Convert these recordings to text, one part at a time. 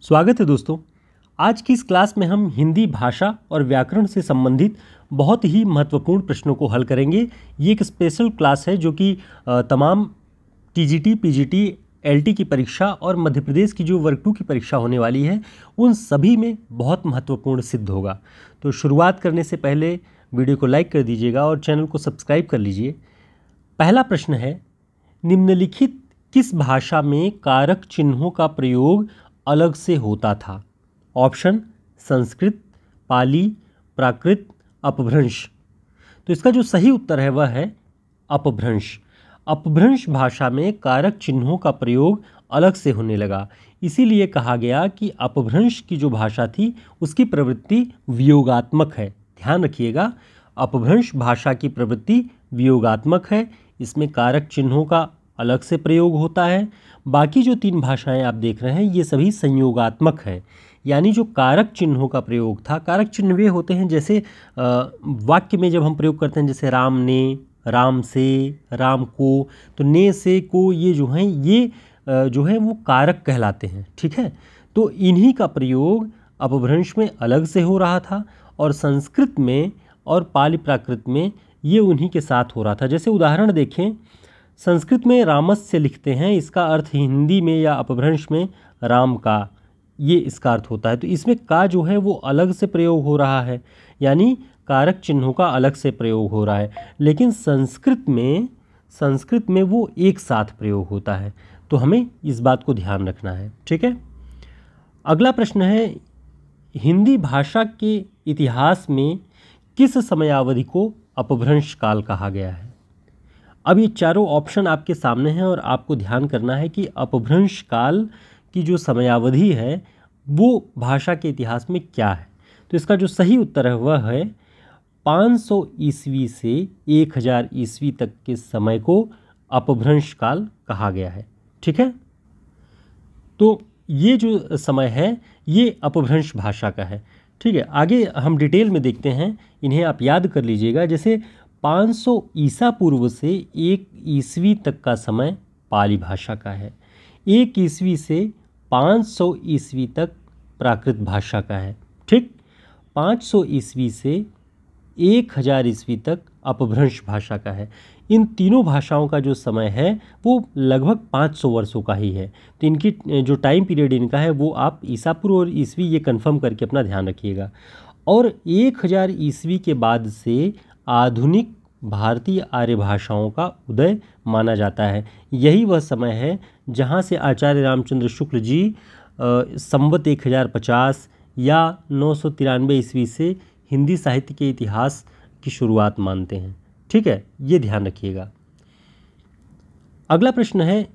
स्वागत है दोस्तों। आज की इस क्लास में हम हिंदी भाषा और व्याकरण से संबंधित बहुत ही महत्वपूर्ण प्रश्नों को हल करेंगे। ये एक स्पेशल क्लास है जो कि तमाम टीजीटी, पीजीटी, एलटी की परीक्षा और मध्य प्रदेश की जो वर्ग 2 की परीक्षा होने वाली है उन सभी में बहुत महत्वपूर्ण सिद्ध होगा। तो शुरुआत करने से पहले वीडियो को लाइक कर दीजिएगा और चैनल को सब्सक्राइब कर लीजिए। पहला प्रश्न है, निम्नलिखित किस भाषा में कारक चिन्हों का प्रयोग अलग से होता था? ऑप्शन संस्कृत, पाली, प्राकृत, अपभ्रंश। तो इसका जो सही उत्तर है वह है अपभ्रंश। अपभ्रंश भाषा में कारक चिन्हों का प्रयोग अलग से होने लगा, इसीलिए कहा गया कि अपभ्रंश की जो भाषा थी उसकी प्रवृत्ति वियोगात्मक है। ध्यान रखिएगा, अपभ्रंश भाषा की प्रवृत्ति वियोगात्मक है, इसमें कारक चिन्हों का अलग से प्रयोग होता है। बाकी जो 3 भाषाएं आप देख रहे हैं ये सभी संयोगात्मक है, यानी जो कारक चिन्हों का प्रयोग था, कारक चिन्ह वे होते हैं जैसे वाक्य में जब हम प्रयोग करते हैं, जैसे राम ने, राम से, राम को, तो ने से को ये जो हैं ये जो है वो कारक कहलाते हैं। ठीक है, तो इन्हीं का प्रयोग अपभ्रंश में अलग से हो रहा था और संस्कृत में और पाली प्राकृत में ये उन्हीं के साथ हो रहा था। जैसे उदाहरण देखें, संस्कृत में रामस्य लिखते हैं, इसका अर्थ हिंदी में या अपभ्रंश में राम का, ये इसका अर्थ होता है। तो इसमें का जो है वो अलग से प्रयोग हो रहा है, यानी कारक चिन्हों का अलग से प्रयोग हो रहा है। लेकिन संस्कृत में वो एक साथ प्रयोग होता है, तो हमें इस बात को ध्यान रखना है। ठीक है, अगला प्रश्न है, हिंदी भाषा के इतिहास में किस समयावधि को अपभ्रंश काल कहा गया है? अब ये चारों ऑप्शन आपके सामने हैं और आपको ध्यान करना है कि अपभ्रंश काल की जो समयावधि है वो भाषा के इतिहास में क्या है। तो इसका जो सही उत्तर है वह है 500 ईस्वी से 1000 ईस्वी तक के समय को अपभ्रंश काल कहा गया है। ठीक है, तो ये जो समय है ये अपभ्रंश भाषा का है। ठीक है, आगे हम डिटेल में देखते हैं, इन्हें आप याद कर लीजिएगा। जैसे 500 ईसा पूर्व से 1 ईस्वी तक का समय पाली भाषा का है, 1 ईस्वी से 500 ईस्वी तक प्राकृत भाषा का है। ठीक, 500 ईस्वी से 1000 ईस्वी तक अपभ्रंश भाषा का है। इन तीनों भाषाओं का जो समय है वो लगभग 500 वर्षों का ही है। तो इनकी जो टाइम पीरियड इनका है वो आप ईसा पूर्व और ईस्वी ये कंफर्म करके अपना ध्यान रखिएगा। और 1000 ईस्वी के बाद से आधुनिक भारतीय आर्य भाषाओं का उदय माना जाता है। यही वह समय है जहाँ से आचार्य रामचंद्र शुक्ल जी संवत 1050 या 993 ईस्वी से हिंदी साहित्य के इतिहास की शुरुआत मानते हैं। ठीक है, ये ध्यान रखिएगा। अगला प्रश्न है,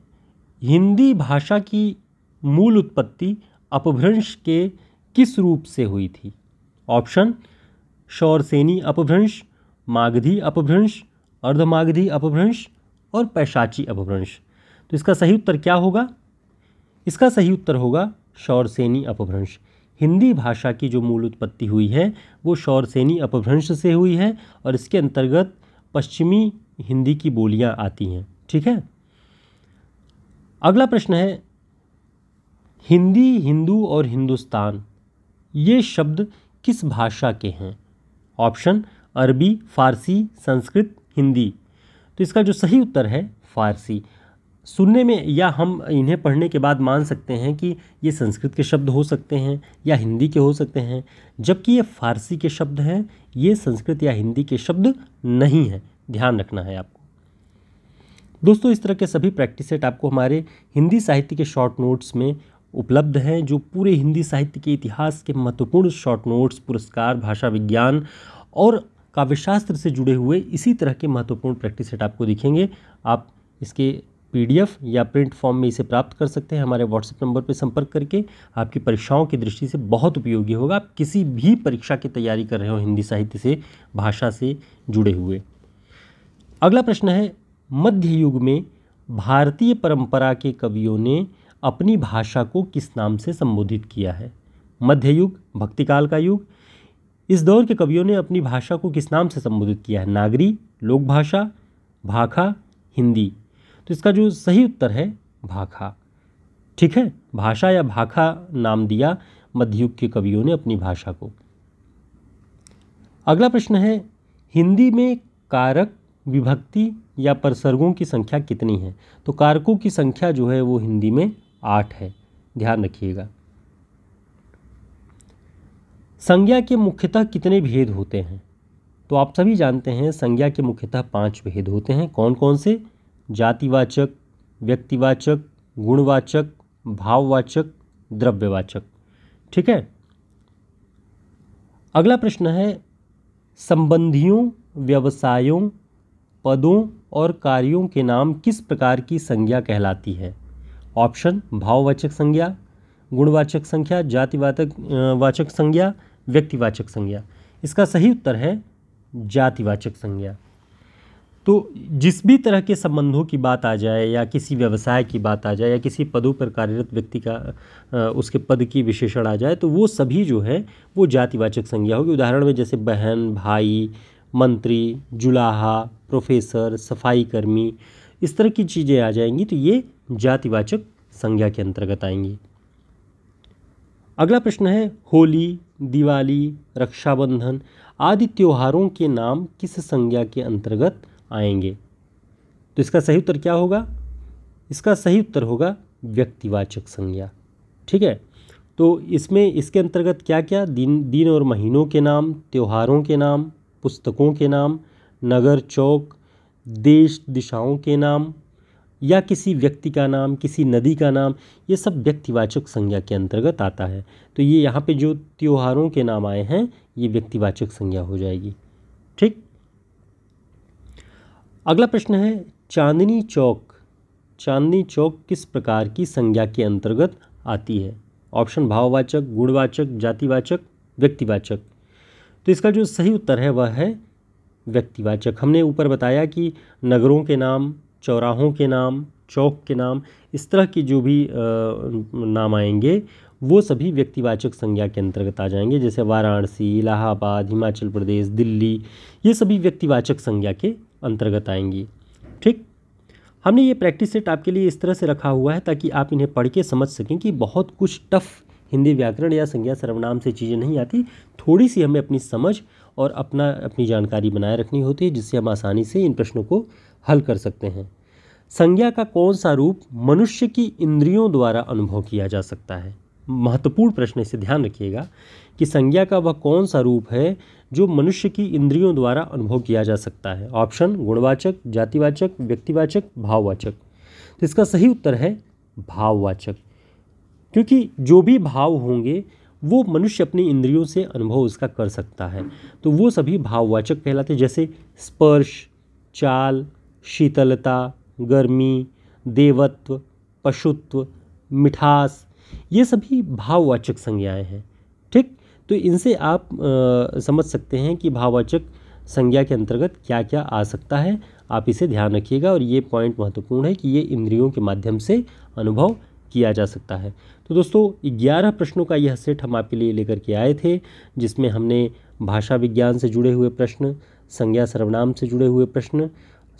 हिंदी भाषा की मूल उत्पत्ति अपभ्रंश के किस रूप से हुई थी? ऑप्शन शौरसेनी अपभ्रंश, मागधी अपभ्रंश, अर्धमागधी अपभ्रंश और पैशाची अपभ्रंश। तो इसका सही उत्तर क्या होगा? इसका सही उत्तर होगा शौरसेनी अपभ्रंश। हिंदी भाषा की जो मूल उत्पत्ति हुई है वो शौरसेनी अपभ्रंश से हुई है और इसके अंतर्गत पश्चिमी हिंदी की बोलियां आती हैं। ठीक है, अगला प्रश्न है, हिंदी, हिंदू और हिंदुस्तान ये शब्द किस भाषा के हैं? ऑप्शन अरबी, फारसी, संस्कृत, हिंदी। तो इसका जो सही उत्तर है फारसी। सुनने में या हम इन्हें पढ़ने के बाद मान सकते हैं कि ये संस्कृत के शब्द हो सकते हैं या हिंदी के हो सकते हैं, जबकि ये फारसी के शब्द हैं, ये संस्कृत या हिंदी के शब्द नहीं हैं। ध्यान रखना है आपको। दोस्तों, इस तरह के सभी प्रैक्टिस सेट आपको हमारे हिंदी साहित्य के शॉर्ट नोट्स में उपलब्ध हैं, जो पूरे हिंदी साहित्य के इतिहास के महत्वपूर्ण शॉर्ट नोट्स, पुरस्कार, भाषा विज्ञान और काव्यशास्त्र से जुड़े हुए इसी तरह के महत्वपूर्ण प्रैक्टिस सेट आपको दिखेंगे। आप इसके पीडीएफ या प्रिंट फॉर्म में इसे प्राप्त कर सकते हैं। हमारे व्हाट्सएप नंबर पर संपर्क करके आपकी परीक्षाओं की दृष्टि से बहुत उपयोगी होगा। आप किसी भी परीक्षा की तैयारी कर रहे हो हिंदी साहित्य से, भाषा से जुड़े हुए। अगला प्रश्न है, मध्य युग में भारतीय परंपरा के कवियों ने अपनी भाषा को किस नाम से संबोधित किया है? मध्य युग, भक्तिकाल का युग, इस दौर के कवियों ने अपनी भाषा को किस नाम से संबोधित किया है? नागरी, लोक भाषा, भाखा, हिंदी। तो इसका जो सही उत्तर है भाखा। ठीक है, भाषा या भाखा नाम दिया मध्ययुग के कवियों ने अपनी भाषा को। अगला प्रश्न है, हिंदी में कारक, विभक्ति या परसर्गों की संख्या कितनी है? तो कारकों की संख्या जो है वो हिंदी में 8 है, ध्यान रखिएगा। संज्ञा के मुख्यतः कितने भेद होते हैं? तो आप सभी जानते हैं संज्ञा के मुख्यतः 5 भेद होते हैं। कौन कौन से? जातिवाचक, व्यक्तिवाचक, गुणवाचक, भाववाचक, द्रव्यवाचक। ठीक है। अगला प्रश्न है, संबंधियों, व्यवसायों, पदों और कार्यों के नाम किस प्रकार की संज्ञा कहलाती है? ऑप्शन: भाववाचक संज्ञा, गुणवाचक संज्ञा, जातिवाचक वाचक संज्ञा, व्यक्तिवाचक संज्ञा। इसका सही उत्तर है जातिवाचक संज्ञा। तो जिस भी तरह के संबंधों की बात आ जाए या किसी व्यवसाय की बात आ जाए या किसी पदों पर कार्यरत व्यक्ति का उसके पद की विशेषण आ जाए तो वो सभी जो है वो जातिवाचक संज्ञा होगी। उदाहरण में जैसे बहन, भाई, मंत्री, जुलाहा, प्रोफेसर, सफाई कर्मी, इस तरह की चीज़ें आ जाएंगी तो ये जातिवाचक संज्ञा के अंतर्गत आएंगी। अगला प्रश्न है, होली, दिवाली, रक्षाबंधन आदि त्योहारों के नाम किस संज्ञा के अंतर्गत आएंगे? तो इसका सही उत्तर क्या होगा? इसका सही उत्तर होगा व्यक्तिवाचक संज्ञा। ठीक है। तो इसमें इसके अंतर्गत क्या क्या? दिन और महीनों के नाम, त्योहारों के नाम, पुस्तकों के नाम, नगर चौक, देश दिशाओं के नाम या किसी व्यक्ति का नाम, किसी नदी का नाम, ये सब व्यक्तिवाचक संज्ञा के अंतर्गत आता है। तो ये यहाँ पे जो त्योहारों के नाम आए हैं ये व्यक्तिवाचक संज्ञा हो जाएगी। ठीक। अगला प्रश्न है, चांदनी चौक। चांदनी चौक किस प्रकार की संज्ञा के अंतर्गत आती है? ऑप्शन: भाववाचक, गुणवाचक, जातिवाचक, व्यक्तिवाचक। तो इसका जो सही उत्तर है वह है व्यक्तिवाचक। हमने ऊपर बताया कि नगरों के नाम, चौराहों के नाम, चौक के नाम, इस तरह की जो भी नाम आएंगे वो सभी व्यक्तिवाचक संज्ञा के अंतर्गत आ जाएंगे। जैसे वाराणसी, इलाहाबाद, हिमाचल प्रदेश, दिल्ली, ये सभी व्यक्तिवाचक संज्ञा के अंतर्गत आएंगी। ठीक। हमने ये प्रैक्टिस सेट आपके लिए इस तरह से रखा हुआ है ताकि आप इन्हें पढ़ के समझ सकें कि बहुत कुछ टफ हिंदी व्याकरण या संज्ञा सर्वनाम से चीज़ें नहीं आती। थोड़ी सी हमें अपनी समझ और अपनी जानकारी बनाए रखनी होती है जिससे हम आसानी से इन प्रश्नों को हल कर सकते हैं। संज्ञा का कौन सा रूप मनुष्य की इंद्रियों द्वारा अनुभव किया जा सकता है? महत्वपूर्ण प्रश्न, इसे ध्यान रखिएगा कि संज्ञा का वह कौन सा रूप है जो मनुष्य की इंद्रियों द्वारा अनुभव किया जा सकता है? ऑप्शन: गुणवाचक, जातिवाचक, व्यक्तिवाचक, भाववाचक। तो इसका सही उत्तर है भाववाचक, क्योंकि जो भी भाव होंगे वो मनुष्य अपनी इंद्रियों से अनुभव उसका कर सकता है तो वो सभी भाववाचक कहलाते हैं। जैसे स्पर्श, चाल, शीतलता, गर्मी, देवत्व, पशुत्व, मिठास, ये सभी भाववाचक संज्ञाएं हैं। ठीक। तो इनसे आप समझ सकते हैं कि भाववाचक संज्ञा के अंतर्गत क्या क्या आ सकता है। आप इसे ध्यान रखिएगा और ये पॉइंट महत्वपूर्ण है कि ये इंद्रियों के माध्यम से अनुभव किया जा सकता है। तो दोस्तों 11 प्रश्नों का यह सेट हम आपके लिए लेकर के आए थे जिसमें हमने भाषा विज्ञान से जुड़े हुए प्रश्न, संज्ञा सर्वनाम से जुड़े हुए प्रश्न,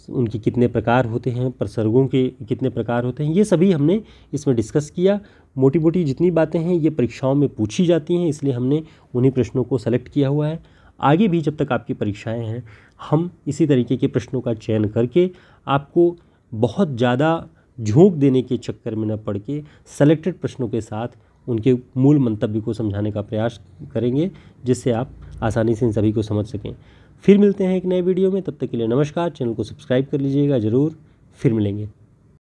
उनके कितने प्रकार होते हैं, प्रसर्गों के कितने प्रकार होते हैं, ये सभी हमने इसमें डिस्कस किया। मोटी मोटी जितनी बातें हैं ये परीक्षाओं में पूछी जाती हैं इसलिए हमने उन्हीं प्रश्नों को सेलेक्ट किया हुआ है। आगे भी जब तक आपकी परीक्षाएं हैं हम इसी तरीके के प्रश्नों का चयन करके आपको बहुत ज़्यादा झोंक देने के चक्कर में न पड़ के सेलेक्टेड प्रश्नों के साथ उनके मूल मंतव्य को समझाने का प्रयास करेंगे जिससे आप आसानी से इन सभी को समझ सकें। फिर मिलते हैं एक नए वीडियो में, तब तक के लिए नमस्कार। चैनल को सब्सक्राइब कर लीजिएगा ज़रूर। फिर मिलेंगे।